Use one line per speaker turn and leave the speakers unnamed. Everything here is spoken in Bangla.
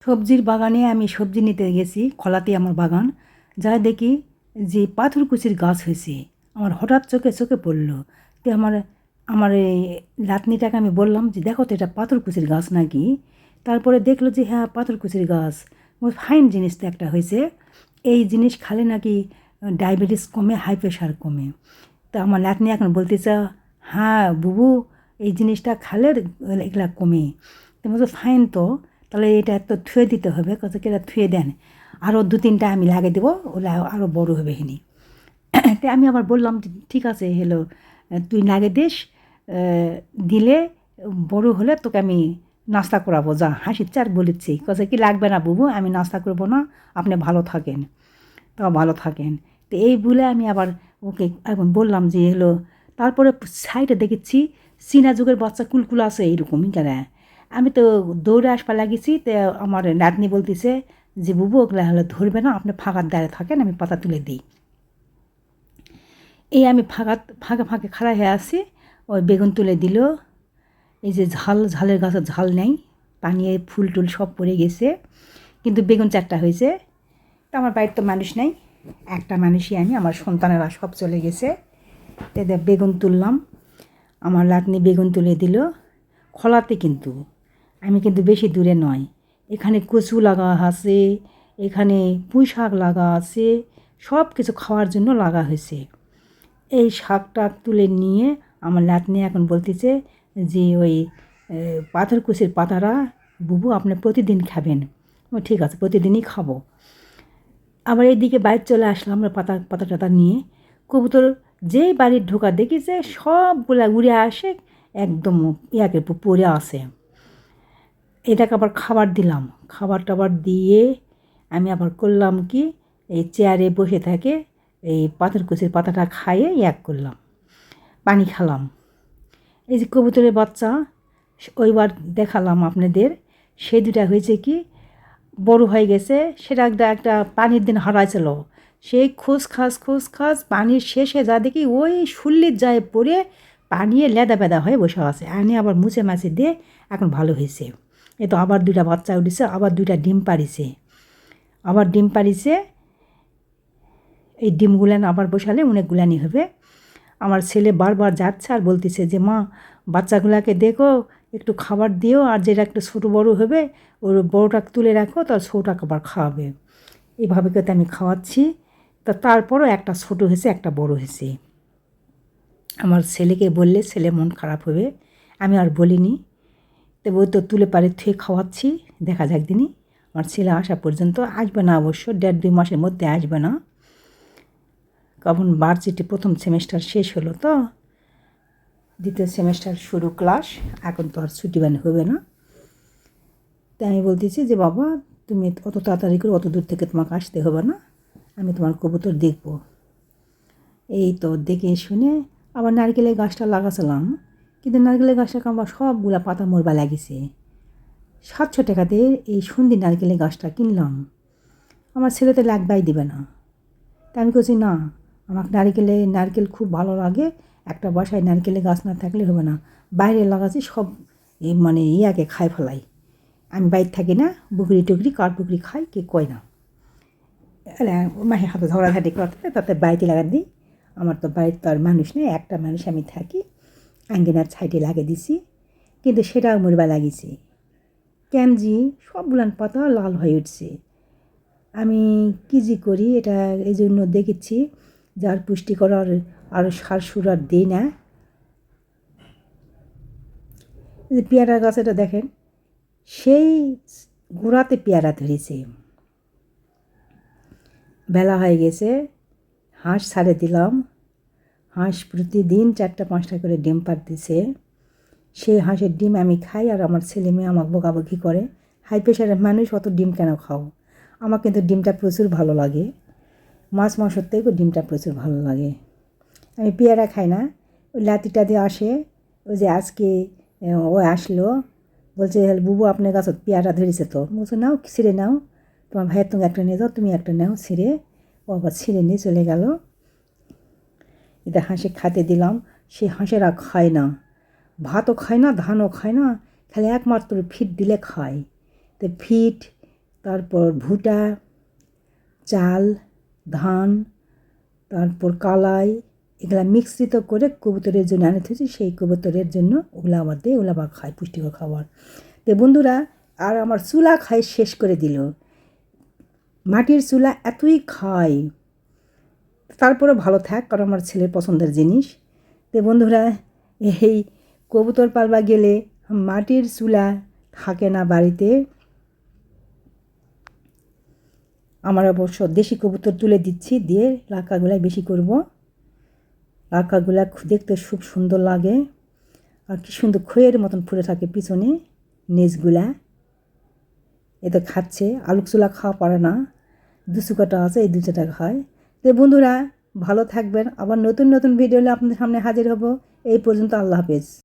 সবজির বাগানে আমি সবজি নিতে গেছি, খোলাতে আমার বাগান। যা দেখি যে পাথরকুচির গাছ হয়েছে। আমার হঠাৎ চোখে চোখে পড়লো। তো আমার আমার এই নাতনিটাকে আমি বললাম যে, দেখো তো এটা পাথরকুচির গাছ নাকি? তারপরে দেখলো যে হ্যাঁ, পাথরকুচির গাছ। ফাইন জিনিস তো একটা হয়েছে। এই জিনিস খালে নাকি ডায়াবেটিস কমে, হাই প্রেশার কমে। তা আমার নাতনি এখন বলতেছে, হ্যাঁ বুবু, এই জিনিসটা খালে এগুলা কমে। তো বলছে ফাইন তো, তাহলে এটা তো থুয়ে দিতে হবে। কত কি এটা থুয়ে দেন, আরও 2-3টা আমি লাগিয়ে দেবো, ওগুলা আরও বড় হবে হিনি। তো আমি আবার বললাম যে, ঠিক আছে হলো, তুই লাগিয়ে দিস, দিলে বড় হলে তোকে আমি নাস্তা করাবো, যা। হাসির চার বলেছি, কথা কি লাগবে না বুবু, আমি নাস্তা করবো না, আপনি ভালো থাকেন। তাও ভালো থাকেন। তো এই বলে আমি আবার ওকে এখন বললাম যে হলো, তারপরে সাইডে দেখেছি চীনা যুগের বাচ্চা কুলকুল আছে এইরকমই কেন। আমি তো দৌড়ে আসবা লাগিয়েছি। তো আমার নাতনি বলতেছে যে, বুবু ওগুলা হলে ধরবে না, আপনি ফাঁকার দ্বারে থাকেন, আমি পাতা তুলে দিই। এই আমি ফাঁকে ফাঁকে খাড়া হয়ে আসি, ওই বেগুন তুলে দিল। এই যে ঝালের গাছের ঝাল নেই, পানিয়ে ফুল টুল সব পড়ে গেছে, কিন্তু বেগুন 4টা হয়েছে। তো আমার বাড়ির তো মানুষ নেই, একটা মানুষই আমি, আমার সন্তানেরা সব চলে গেছে। এদের বেগুন তুললাম, আমার নাতনি বেগুন তুলে দিল খোলাতে। কিন্তু আমি কিন্তু বেশি দূরে নয়, এখানে কচু লাগা আছে, এখানে পুঁই শাক লাগা আছে, সব কিছু খাওয়ার জন্য লাগা হয়েছে। এই শাক টাক তুলে নিয়ে আমার নাতনি এখন বলতেছে যে, ওই পাথরকুচির পাতারা বুবু আপনি প্রতিদিন খাবেন। ঠিক আছে, প্রতিদিনই খাবো। আবার এইদিকে বাইরে চলে আসলাম আমরা পাতা টাতা নিয়ে। কবুতর যেই বাড়ির ঢোকা দেখেছে সবগুলা উড়ে আসে, একদম ইয়াকে পড়ে আসে। এটাকে আবার খাবার দিলাম, খাবার টাবার দিয়ে আমি আবার করলাম কি, এই চেয়ারে বসে থাকে এই পাথরকুচির পাতাটা খাইয়ে করলাম, পানি খেলাম। এই যে কবুতরের বাচ্চা ওইবার দেখালাম আপনাদের, সেই দুটা হয়েছে কি বড় হয়ে গেছে। সেটা একটা পানির দিন হারাইছিল, সেই খোঁজ পানির শেষে যা দেখি ওই শুল্লির যায় পড়ে পানিয়ে লেদা বেদা হয়ে বসে আছে। আনি আবার মুছে মাছে দিয়ে এখন ভালো হয়েছে। এ তো আবার 2টা বাচ্চা উঠেছে, আবার 2টা ডিম পাড়িছে। এই ডিমগুলান আবার বসালে অনেকগুলানি হবে। আমার ছেলে বারবার যাচ্ছে আর বলতেছে যে, মা বাচ্চাগুলাকে দেখো, একটু খাবার দিও, আর যেটা একটু ছোটো বড়ো হবে ওর বড়োটা তুলে রাখো, তার ছোটোটাকে আবার খাওয়াবে। এইভাবে করে আমি খাওয়াচ্ছি। তারপরও একটা ছোটো হয়েছে, একটা বড় হয়েছে। আমার ছেলেকে বললে ছেলে মন খারাপ হবে, আমি আর বলিনি। তো ওই তো তুলে পারে থুয়ে খাওয়াচ্ছি, দেখা যাক দিনই। আমার ছেলে আসা পর্যন্ত আসবে না, অবশ্য 1.5-2 মাসের মধ্যে আসবে না। কখন ভার্সিটি প্রথম সেমেস্টার শেষ হলো, তো দ্বিতীয় সেমেস্টার শুরু ক্লাস, এখন তো আর ছুটি হবে না। তাই আমি বলতেছি যে, বাবা তুমি অত তাড়াতাড়ি করে অত দূর থেকে তোমাকে আসতে হবে না, আমি তোমার কবুতর দেখব। এই তো দেখে শুনে আবার নারকেলের গাছটা লাগাছিলাম, কিন্তু নারকেলের গাছটাকে আমার সবগুলা পাতা মরবা লাগিয়েছে। 700 টাকা দিয়ে এই সুন্দর নারকেলের গাছটা কিনলাম, আমার ছেলে তো লাগবাই দিবে না। তা আমি বলছি না, আমার নারকেল খুব ভালো লাগে, একটা বাসায় নারকেলের গাছ না থাকলে হবে না। বাইরে লাগাচ্ছি সব মানে খাই ফেলাই। আমি বাইরে থাকি না, বুকরি টুকরি কার পুকুরি খাই, কে কয় না। মায়ের হাতে ঝগড়াঝাটি করতে তাতে বাড়িতে লাগা দিই। আমার তো বাড়ির তো আর মানুষ নেই, একটা মানুষ আমি থাকি, আঙ্গিনার সাইডে লাগিয়ে দিছি, কিন্তু সেটাও মরবা লাগিয়েছি। ক্যানজি সবগুলান পাতা লাল হয়ে উঠছে। আমি কী যে করি, এটা এই জন্য দেখেছি যার পুষ্টি করার আরও সার সুর আর দিই না। যে পেয়ারা গাছটা দেখেন, সেই গোড়াতে পেয়ারা ধরেছে। বেলা হয়ে গেছে, হাঁস ছাড়ে দিলাম। হাঁস প্রতিদিন 4টা-5টা করে ডিম পাড়তেছে। সেই হাঁসের ডিম আমি খাই, আর আমার ছেলে মেয়ে আমাকে বকাবকি করে, হাই প্রেশারের মানুষ অত ডিম কেন খাও। আমার কিন্তু ডিমটা প্রচুর ভালো লাগে, মাছ মাংসর থেকেও ডিমটা প্রচুর ভালো লাগে। আমি পেয়ারা খাই না। ওই লাতিটা দিয়ে আসে, ওই যে আজকে ও আসলো, বলছে বুবু আপনার গাছত পেয়ারা ধরেছে তো। বলছো নাও, ছিঁড়ে নাও, তোমার ভাইয়ের তুমি একটা নিয়ে যাও, তুমি একটা নাও ছিঁড়ে। ও আবার ছিঁড়ে নিয়ে চলে গেল। এটা হাঁসে খাতে দিলাম, সে হাঁসেরা খায় না, ভাতও খায় না, ধানও খায় না, খালি একমাত্র ফিট দিলে খায়। তো ফিট তারপর ভুট্টা, চাল, ধান, তারপর কালাই, এগুলা মিশ্রিত করে কবুতরের জন্য আনে থেছি। সেই কবুতরের জন্য ওগুলো আবার দিয়ে ওগুলো আবার খায়, পুষ্টিকর খাবার। তো বন্ধুরা, আর আমার চুলা খায় শেষ করে দিল। মাটির চুলা এতই খায়, তারপরে ভালো থাক, কারণ আমার ছেলের পছন্দের জিনিস। তো বন্ধুরা, এই কবুতর পালবা গেলে মাটির চুলা থাকে না বাড়িতে। আমার অবশ্য দেশি কবুতর তুলে দিচ্ছি, দিয়ে লাকাগুলাই বেশি করব। লাকাগুলা দেখতে খুব সুন্দর লাগে, আর কি সুন্দর খয়ের মতন ফুলে থাকে পিছনে নেজগুলা। এতে খাচ্ছে, আলুক চুলা খাওয়া পারে না, দুচুকাটা আছে, এই দুচুটা খায়। তো বন্ধুরা, ভালো থাকবেন। আবার নতুন নতুন ভিডিও হলে আপনাদের সামনে হাজির হব। এই পর্যন্ত, আল্লাহ হাফেজ।